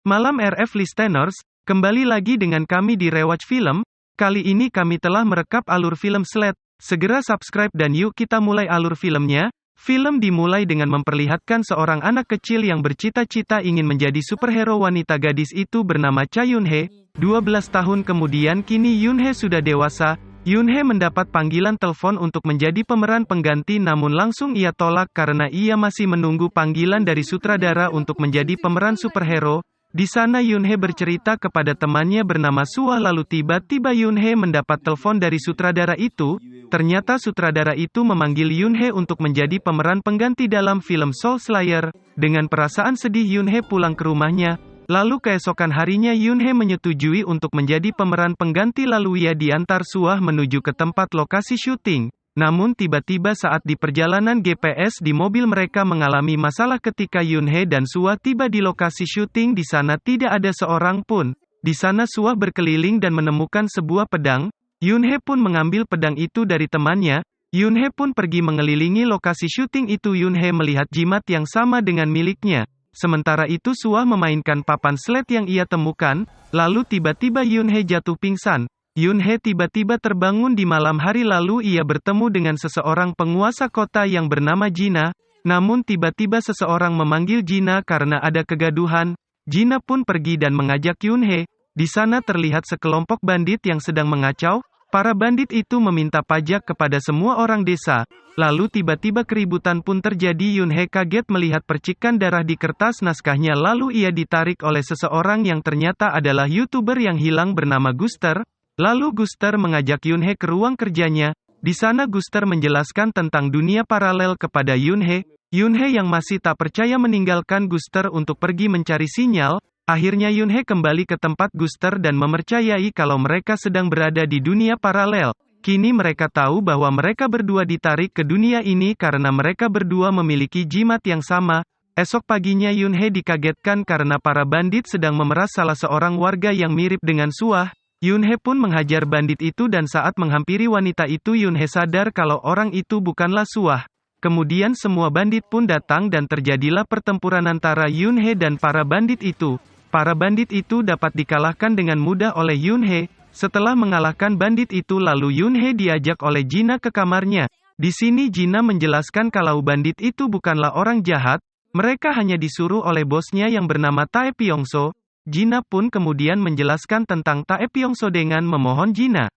Malam RF Listeners, kembali lagi dengan kami di Rewatch Film. Kali ini kami telah merekap alur film Sled. Segera subscribe dan yuk kita mulai alur filmnya. Film dimulai dengan memperlihatkan seorang anak kecil yang bercita-cita ingin menjadi superhero. Wanita gadis itu bernama Cha Yunhee. 12 tahun kemudian kini Yunhee sudah dewasa. Yunhee mendapat panggilan telepon untuk menjadi pemeran pengganti, namun langsung ia tolak karena ia masih menunggu panggilan dari sutradara untuk menjadi pemeran superhero. Di sana Yunhee bercerita kepada temannya bernama Suah, lalu tiba-tiba Yunhee mendapat telepon dari sutradara itu. Ternyata sutradara itu memanggil Yunhee untuk menjadi pemeran pengganti dalam film Soul Slayer. Dengan perasaan sedih Yunhee pulang ke rumahnya. Lalu keesokan harinya Yunhee menyetujui untuk menjadi pemeran pengganti, lalu ia diantar Suah menuju ke tempat lokasi syuting. Namun tiba-tiba saat di perjalanan GPS di mobil mereka mengalami masalah ketika Yunhee dan Suah tiba di lokasi syuting. Di sana tidak ada seorang pun. Di sana Suah berkeliling dan menemukan sebuah pedang. Yunhee pun mengambil pedang itu dari temannya. Yunhee pun pergi mengelilingi lokasi syuting itu. Yunhee melihat jimat yang sama dengan miliknya. Sementara itu Suah memainkan papan sled yang ia temukan, lalu tiba-tiba Yunhee jatuh pingsan. Yunhee tiba-tiba terbangun di malam hari, lalu ia bertemu dengan seseorang penguasa kota yang bernama Gina. Namun tiba-tiba seseorang memanggil Gina karena ada kegaduhan. Gina pun pergi dan mengajak Yunhee. Di sana terlihat sekelompok bandit yang sedang mengacau. Para bandit itu meminta pajak kepada semua orang desa. Lalu tiba-tiba keributan pun terjadi. Yunhee kaget melihat percikan darah di kertas naskahnya, lalu ia ditarik oleh seseorang yang ternyata adalah YouTuber yang hilang bernama Guster. Lalu Guster mengajak Yunhee ke ruang kerjanya. Di sana Guster menjelaskan tentang dunia paralel kepada Yunhee. Yunhee yang masih tak percaya meninggalkan Guster untuk pergi mencari sinyal. Akhirnya Yunhee kembali ke tempat Guster dan mempercayai kalau mereka sedang berada di dunia paralel. Kini mereka tahu bahwa mereka berdua ditarik ke dunia ini karena mereka berdua memiliki jimat yang sama. Esok paginya Yunhee dikagetkan karena para bandit sedang memeras salah seorang warga yang mirip dengan Suah. Yunhee pun menghajar bandit itu dan saat menghampiri wanita itu Yunhee sadar kalau orang itu bukanlah Suah. Kemudian semua bandit pun datang dan terjadilah pertempuran antara Yunhee dan para bandit itu. Para bandit itu dapat dikalahkan dengan mudah oleh Yunhee. Setelah mengalahkan bandit itu lalu Yunhee diajak oleh Gina ke kamarnya. Di sini Gina menjelaskan kalau bandit itu bukanlah orang jahat. Mereka hanya disuruh oleh bosnya yang bernama Tae Pyongso. Gina pun kemudian menjelaskan tentang Tae Pyongso dengan memohon Gina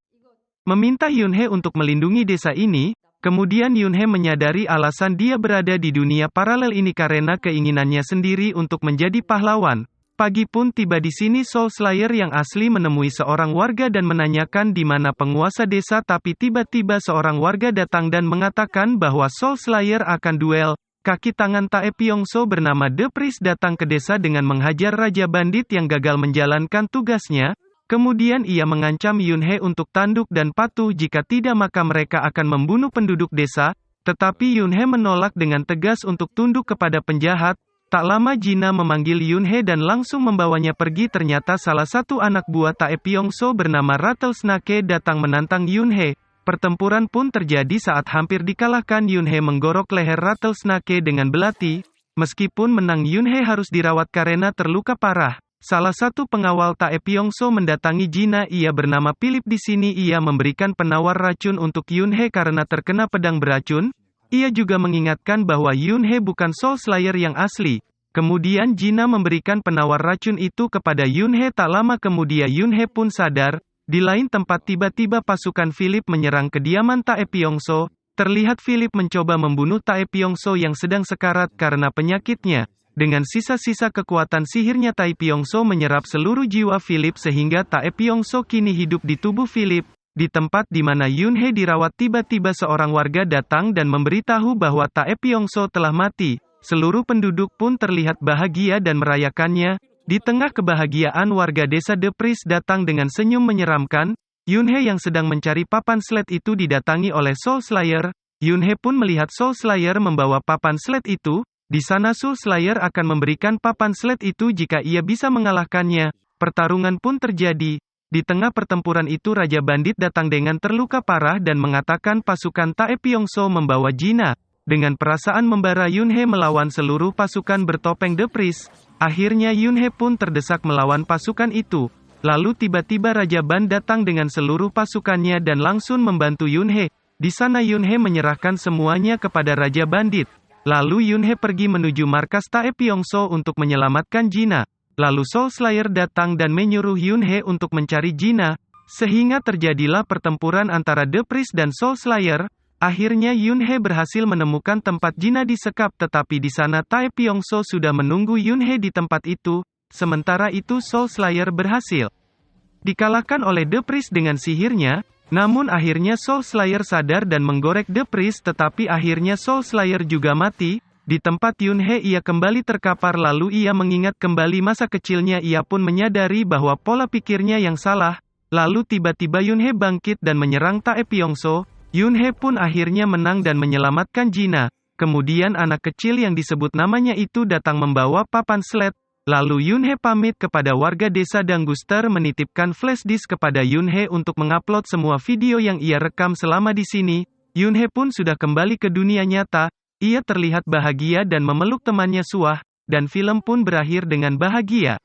meminta Yunhee untuk melindungi desa ini. Kemudian Yunhee menyadari alasan dia berada di dunia paralel ini karena keinginannya sendiri untuk menjadi pahlawan. Pagi pun tiba di sini Soul Slayer yang asli menemui seorang warga dan menanyakan di mana penguasa desa, tapi tiba-tiba seorang warga datang dan mengatakan bahwa Soul Slayer akan duel. Kaki tangan Tae Pyongso bernama The Priest datang ke desa dengan menghajar raja bandit yang gagal menjalankan tugasnya. Kemudian ia mengancam Yunhee untuk tanduk dan patuh, jika tidak maka mereka akan membunuh penduduk desa. Tetapi Yunhee menolak dengan tegas untuk tunduk kepada penjahat. Tak lama Gina memanggil Yunhee dan langsung membawanya pergi. Ternyata salah satu anak buah Tae Pyongso bernama Rattlesnake datang menantang Yunhee. Pertempuran pun terjadi saat hampir dikalahkan. Yunhee menggorok leher Rattlesnake dengan belati. Meskipun menang Yunhee harus dirawat karena terluka parah. Salah satu pengawal Tae Pyongso mendatangi Gina, ia bernama Philip. Di sini ia memberikan penawar racun untuk Yunhee karena terkena pedang beracun. Ia juga mengingatkan bahwa Yunhee bukan Soul Slayer yang asli. Kemudian Gina memberikan penawar racun itu kepada Yunhee. Tak lama kemudian Yunhee pun sadar. Di lain tempat tiba-tiba pasukan Philip menyerang kediaman Tae Pyongso. Terlihat Philip mencoba membunuh Tae Pyongso yang sedang sekarat karena penyakitnya. Dengan sisa-sisa kekuatan sihirnya Tae Pyongso menyerap seluruh jiwa Philip sehingga Tae Pyongso kini hidup di tubuh Philip. Di tempat di mana Yunhee dirawat tiba-tiba seorang warga datang dan memberitahu bahwa Tae Pyongso telah mati. Seluruh penduduk pun terlihat bahagia dan merayakannya. Di tengah kebahagiaan warga desa The Priest datang dengan senyum menyeramkan. Yunhee yang sedang mencari papan sled itu didatangi oleh Soul Slayer. Yunhee pun melihat Soul Slayer membawa papan sled itu. Di sana Soul Slayer akan memberikan papan sled itu jika ia bisa mengalahkannya. Pertarungan pun terjadi. Di tengah pertempuran itu Raja Bandit datang dengan terluka parah dan mengatakan pasukan Tae Pyongso membawa Gina. Dengan perasaan membara Yunhee melawan seluruh pasukan bertopeng The Priest. Akhirnya Yunhee pun terdesak melawan pasukan itu. Lalu tiba-tiba Raja Ban datang dengan seluruh pasukannya dan langsung membantu Yunhee. Di sana Yunhee menyerahkan semuanya kepada Raja Bandit. Lalu Yunhee pergi menuju markas Tae Pyongso untuk menyelamatkan Jina. Lalu Soul Slayer datang dan menyuruh Yunhee untuk mencari Jina. Sehingga terjadilah pertempuran antara The Priest dan Soul Slayer. Akhirnya Yunhee berhasil menemukan tempat Jina disekap, tetapi di sana Tae Pyongso sudah menunggu Yunhee di tempat itu. Sementara itu Soul Slayer berhasil dikalahkan oleh The Priest dengan sihirnya. Namun akhirnya Soul Slayer sadar dan menggorek The Priest, tetapi akhirnya Soul Slayer juga mati. Di tempat Yunhee ia kembali terkapar, lalu ia mengingat kembali masa kecilnya. Ia pun menyadari bahwa pola pikirnya yang salah. Lalu tiba-tiba Yunhee bangkit dan menyerang Tae Pyongso. Yunhee pun akhirnya menang dan menyelamatkan Jina. Kemudian anak kecil yang disebut namanya itu datang membawa papan sled. Lalu Yunhee pamit kepada warga desa Danguster, menitipkan flash disk kepada Yunhee untuk mengupload semua video yang ia rekam selama di sini. Yunhee pun sudah kembali ke dunia nyata. Ia terlihat bahagia dan memeluk temannya Suah, dan film pun berakhir dengan bahagia.